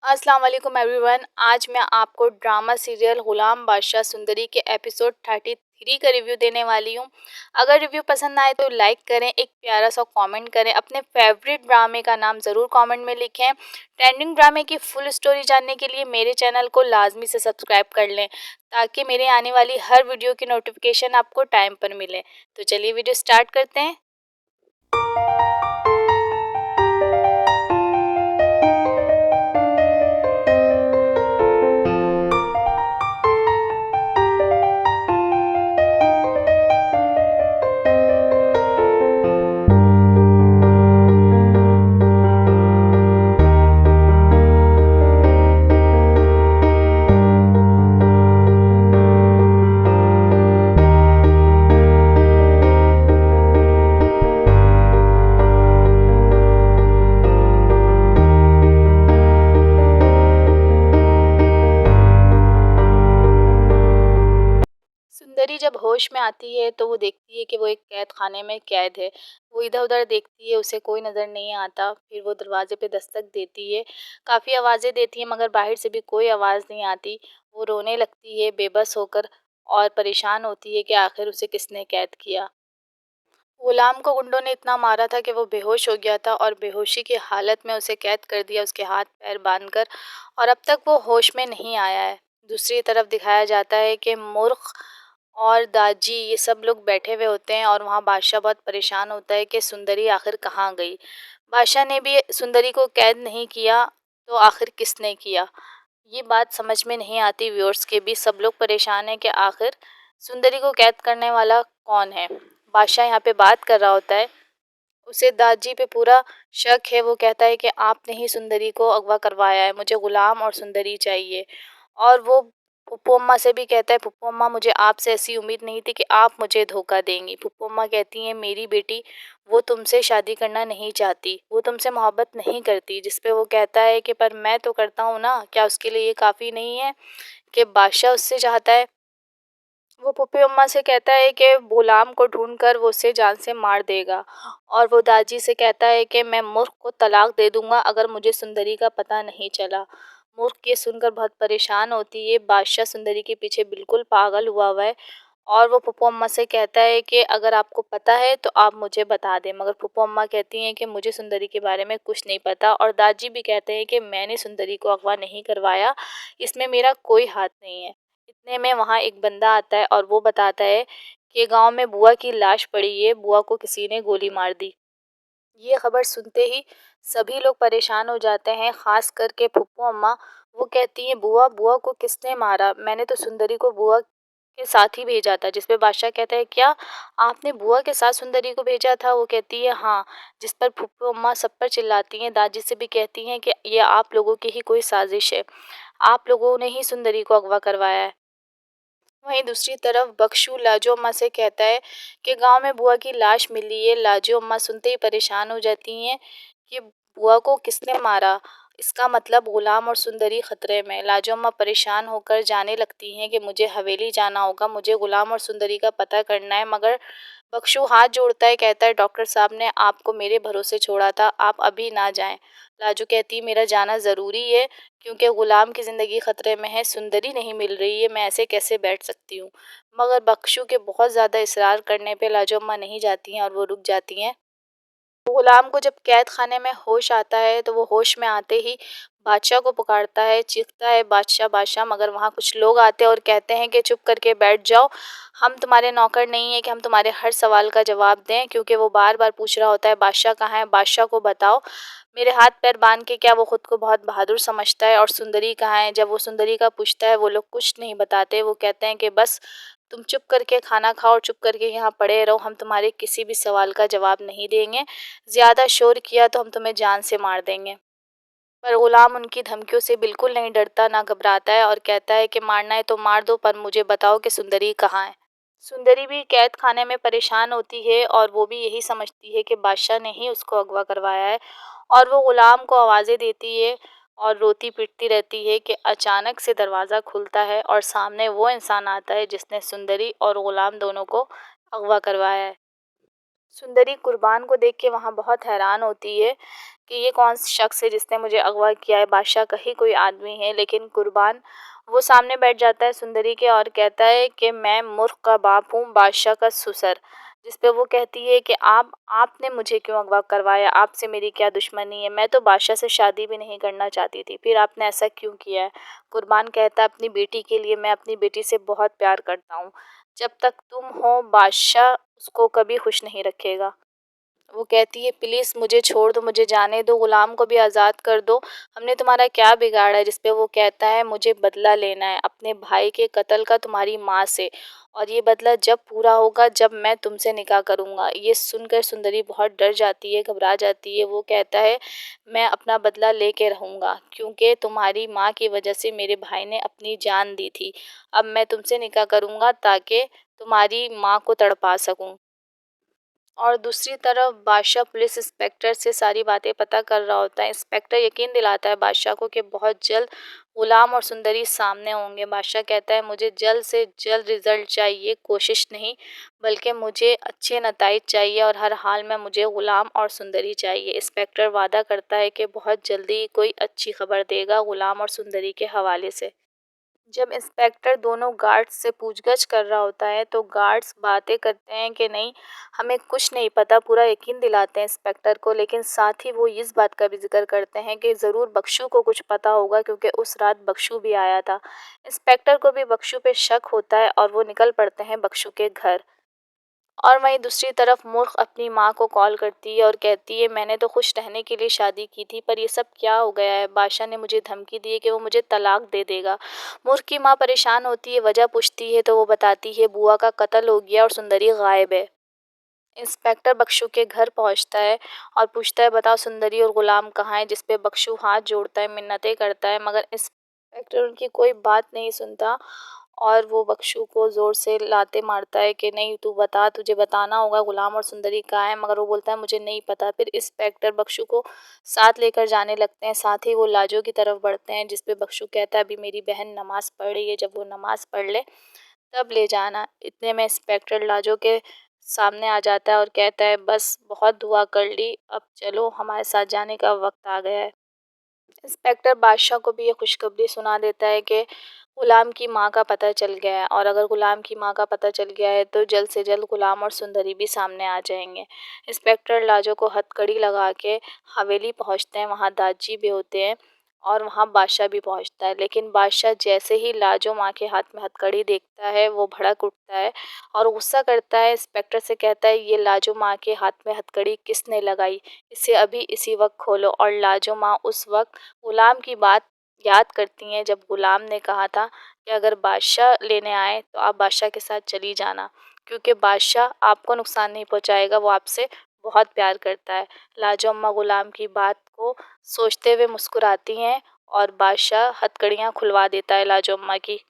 अस्सलाम वालेकुम एवरीवन। आज मैं आपको ड्रामा सीरियल गुलाम बादशाह सुंदरी के एपिसोड 33 का रिव्यू देने वाली हूँ। अगर रिव्यू पसंद आए तो लाइक करें, एक प्यारा सा कमेंट करें, अपने फेवरेट ड्रामे का नाम ज़रूर कमेंट में लिखें। ट्रेंडिंग ड्रामे की फुल स्टोरी जानने के लिए मेरे चैनल को लाजमी से सब्सक्राइब कर लें ताकि मेरे आने वाली हर वीडियो की नोटिफिकेशन आपको टाइम पर मिले। तो चलिए वीडियो स्टार्ट करते हैं। सुंदरी जब होश में आती है तो वो देखती है कि वो एक कैद खाने में कैद है। वो इधर उधर देखती है, उसे कोई नज़र नहीं आता। फिर वो दरवाजे पे दस्तक देती है, काफ़ी आवाज़ें देती है मगर बाहर से भी कोई आवाज़ नहीं आती। वो रोने लगती है बेबस होकर और परेशान होती है कि आखिर उसे किसने कैद किया। गुलाम को गुंडों ने इतना मारा था कि वो बेहोश हो गया था और बेहोशी की हालत में उसे कैद कर दिया, उसके हाथ पैर बांधकर, और अब तक वो होश में नहीं आया है। दूसरी तरफ दिखाया जाता है कि मूर्ख और दाजी ये सब लोग बैठे हुए होते हैं और वहाँ बादशाह बहुत परेशान होता है कि सुंदरी आखिर कहाँ गई। बादशाह ने भी सुंदरी को कैद नहीं किया तो आखिर किसने किया? ये बात समझ में नहीं आती। व्यूअर्स के भी सब लोग परेशान हैं कि आखिर सुंदरी को कैद करने वाला कौन है। बादशाह यहाँ पे बात कर रहा होता है, उसे दादी पे पूरा शक है। वो कहता है कि आपने ही सुंदरी को अगवा करवाया है, मुझे गुलाम और सुंदरी चाहिए। और वो फुप्पू अम्मा से भी कहता है, फुप्पू अम्मा मुझे आपसे ऐसी उम्मीद नहीं थी कि आप मुझे धोखा देंगी। फुप्पू अम्मा कहती हैं मेरी बेटी वो तुमसे शादी करना नहीं चाहती, वो तुमसे मोहब्बत नहीं करती। जिस पे वो कहता है कि पर मैं तो करता हूँ ना, क्या उसके लिए ये काफ़ी नहीं है कि बादशाह उससे चाहता है? वो पुप्पी अम्मा से कहता है कि गुलाम को ढूंढकर वो उसे जान से मार देगा। और वो दादी से कहता है कि मैं मूर्ख को तलाक दे दूंगा अगर मुझे सुंदरी का पता नहीं चला। मूर्ख ये सुनकर बहुत परेशान होती है। बादशाह सुंदरी के पीछे बिल्कुल पागल हुआ है। और वो पुप्पू अम्मा से कहता है कि अगर आपको पता है तो आप मुझे बता दें। मगर पुप्पू अम्मा कहती हैं कि मुझे सुंदरी के बारे में कुछ नहीं पता। और दादी भी कहते हैं कि मैंने सुंदरी को अगवा नहीं करवाया, इसमें मेरा कोई हाथ नहीं है। इतने में वहाँ एक बंदा आता है और वो बताता है कि गांव में बुआ की लाश पड़ी है, बुआ को किसी ने गोली मार दी। ये खबर सुनते ही सभी लोग परेशान हो जाते हैं, खास करके फुप्पू अम्मा। वो कहती हैं बुआ, बुआ को किसने मारा? मैंने तो सुंदरी को बुआ के साथ ही भेजा था। जिस पे बादशाह कहता है क्या आपने बुआ के साथ सुंदरी को भेजा था? वो कहती है हाँ। जिस पर फुप्पू अम्मा सब पर चिल्लाती हैं, दादी से भी कहती हैं कि ये आप लोगों की ही कोई साजिश है, आप लोगों ने ही सुंदरी को अगवा करवाया है। वहीं दूसरी तरफ बख्शू लाजो अम्मा से कहता है कि गांव में बुआ की लाश मिली है। लाजो अम्मा सुनते ही परेशान हो जाती हैं कि बुआ को किसने मारा, इसका मतलब गुलाम और सुंदरी खतरे में। लाजो अम्मा परेशान होकर जाने लगती हैं कि मुझे हवेली जाना होगा, मुझे गुलाम और सुंदरी का पता करना है। मगर बख्शू हाथ जोड़ता है, कहता है डॉक्टर साहब ने आपको मेरे भरोसे छोड़ा था, आप अभी ना जाएं। लाजो कहती है मेरा जाना ज़रूरी है क्योंकि गुलाम की ज़िंदगी ख़तरे में है, सुंदरी नहीं मिल रही है, मैं ऐसे कैसे बैठ सकती हूँ। मगर बख्शू के बहुत ज़्यादा इसरार करने पे लाजो अम्मा नहीं जाती हैं और वो रुक जाती हैं। गुलाम को जब कैद खाने में होश आता है तो वो होश में आते ही बादशाह को पुकारता है, चीखता है बादशाह बादशाह। मगर वहाँ कुछ लोग आते हैं और कहते हैं कि चुप करके बैठ जाओ, हम तुम्हारे नौकर नहीं है कि हम तुम्हारे हर सवाल का जवाब दें। क्योंकि वो बार बार पूछ रहा होता है बादशाह कहाँ है, बादशाह को बताओ। मेरे हाथ पैर बांध के क्या वो खुद को बहुत बहादुर समझता है? और सुंदरी कहाँ है? जब वो सुंदरी का पूछता है वो लोग कुछ नहीं बताते। वो कहते हैं कि बस तुम चुप करके खाना खाओ और चुप करके यहाँ पड़े रहो, हम तुम्हारे किसी भी सवाल का जवाब नहीं देंगे। ज़्यादा शोर किया तो हम तुम्हें जान से मार देंगे। पर गुलाम उनकी धमकियों से बिल्कुल नहीं डरता, ना घबराता है और कहता है कि मारना है तो मार दो, पर मुझे बताओ कि सुंदरी कहाँ है। सुंदरी भी कैद खाने में परेशान होती है और वो भी यही समझती है कि बादशाह ने ही उसको अगवा करवाया है। और वो गुलाम को आवाज़ें देती है और रोती पीटती रहती है कि अचानक से दरवाज़ा खुलता है और सामने वो इंसान आता है जिसने सुंदरी और गुलाम दोनों को अगवा करवाया है। सुंदरी कुर्बान को देख के वहाँ बहुत हैरान होती है कि ये कौन शख्स है जिसने मुझे अगवा किया है, बादशाह का ही कोई आदमी है। लेकिन कुर्बान वो सामने बैठ जाता है सुंदरी के और कहता है कि मैं मूर्ख का बाप हूँ, बादशाह का ससुर। जिस पे वो कहती है कि आपने मुझे क्यों अगवा करवाया, आपसे मेरी क्या दुश्मनी है, मैं तो बादशाह से शादी भी नहीं करना चाहती थी, फिर आपने ऐसा क्यों किया है। कुर्बान कहता है अपनी बेटी के लिए मैं अपनी बेटी से बहुत प्यार करता हूँ, जब तक तुम हो बादशाह उसको कभी खुश नहीं रखेगा। वो कहती है प्लीज़ मुझे छोड़ दो, मुझे जाने दो, गुलाम को भी आज़ाद कर दो, हमने तुम्हारा क्या बिगाड़ा है। जिस पे वो कहता है मुझे बदला लेना है अपने भाई के कत्ल का तुम्हारी माँ से, और ये बदला जब पूरा होगा जब मैं तुमसे निकाह करूँगा। ये सुनकर सुंदरी बहुत डर जाती है, घबरा जाती है। वो कहता है मैं अपना बदला लेके रहूँगा, क्योंकि तुम्हारी माँ की वजह से मेरे भाई ने अपनी जान दी थी। अब मैं तुमसे निकाह करूँगा ताकि तुम्हारी माँ को तड़पा सकूँ। और दूसरी तरफ बादशाह पुलिस इंस्पेक्टर से सारी बातें पता कर रहा होता है। इंस्पेक्टर यकीन दिलाता है बादशाह को कि बहुत जल्द गुलाम और सुंदरी सामने होंगे। बादशाह कहता है मुझे जल्द से जल्द रिजल्ट चाहिए, कोशिश नहीं बल्कि मुझे अच्छे नताइज चाहिए, और हर हाल में मुझे गुलाम और सुंदरी चाहिए। इंस्पेक्टर वादा करता है कि बहुत जल्दी कोई अच्छी खबर देगा गुलाम और सुंदरी के हवाले से। जब इंस्पेक्टर दोनों गार्ड्स से पूछगछ कर रहा होता है तो गार्ड्स बातें करते हैं कि नहीं हमें कुछ नहीं पता, पूरा यकीन दिलाते हैं इंस्पेक्टर को। लेकिन साथ ही वो इस बात का भी जिक्र करते हैं कि ज़रूर बख्शू को कुछ पता होगा, क्योंकि उस रात बख्शू भी आया था। इंस्पेक्टर को भी बख्शू पे शक होता है और वो निकल पड़ते हैं बख्शू के घर। और वहीं दूसरी तरफ मूर्ख अपनी माँ को कॉल करती है और कहती है मैंने तो खुश रहने के लिए शादी की थी, पर ये सब क्या हो गया है। बादशाह ने मुझे धमकी दी है कि वो मुझे तलाक दे देगा। मूर्ख की माँ परेशान होती है, वजह पूछती है तो वो बताती है बुआ का कत्ल हो गया और सुंदरी गायब है। इंस्पेक्टर बख्शू के घर पहुंचता है और पूछता है बताओ सुंदरी और गुलाम कहाँ है। जिस पे बख्शू हाथ जोड़ता है, मिन्नतें करता है, मगर इंस्पेक्टर उनकी कोई बात नहीं सुनता और वो बख्शू को ज़ोर से लाते मारता है कि नहीं तू बता, तुझे बताना होगा गुलाम और सुंदरी कहाँ है। मगर वो बोलता है मुझे नहीं पता। फिर इंस्पेक्टर बख्शू को साथ लेकर जाने लगते हैं, साथ ही वो लाजो की तरफ बढ़ते हैं। जिस पे बख्शू कहता है अभी मेरी बहन नमाज़ पढ़ रही है, जब वो नमाज़ पढ़ ले तब ले जाना। इतने में इंस्पेक्टर लाजो के सामने आ जाता है और कहता है बस बहुत दुआ कर ली, अब चलो हमारे साथ जाने का वक्त आ गया है। इंस्पेक्टर बादशाह को भी ये खुशखबरी सुना देता है कि गुलाम की माँ का पता चल गया है, और अगर गुलाम की माँ का पता चल गया है तो जल्द से जल्द गुलाम और सुंदरी भी सामने आ जाएंगे। इंस्पेक्टर लाजो को हथकड़ी लगा के हवेली पहुंचते हैं, वहाँ दाजी भी होते हैं और वहाँ बादशाह भी पहुंचता है। लेकिन बादशाह जैसे ही लाजो माँ के हाथ में हथकड़ी देखता है वो भड़क उठता है और गुस्सा करता है। इंस्पेक्टर से कहता है ये लाजो माँ के हाथ में हथकड़ी किसने लगाई, इसे अभी इसी वक्त खोलो। और लाजो माँ उस वक्त गुलाम की बात याद करती हैं जब गुलाम ने कहा था कि अगर बादशाह लेने आए तो आप बादशाह के साथ चली जाना, क्योंकि बादशाह आपको नुकसान नहीं पहुंचाएगा, वो आपसे बहुत प्यार करता है। लाजो अम्मा गुलाम की बात को सोचते हुए मुस्कुराती हैं और बादशाह हथकड़ियाँ खुलवा देता है लाजो अम्मा की।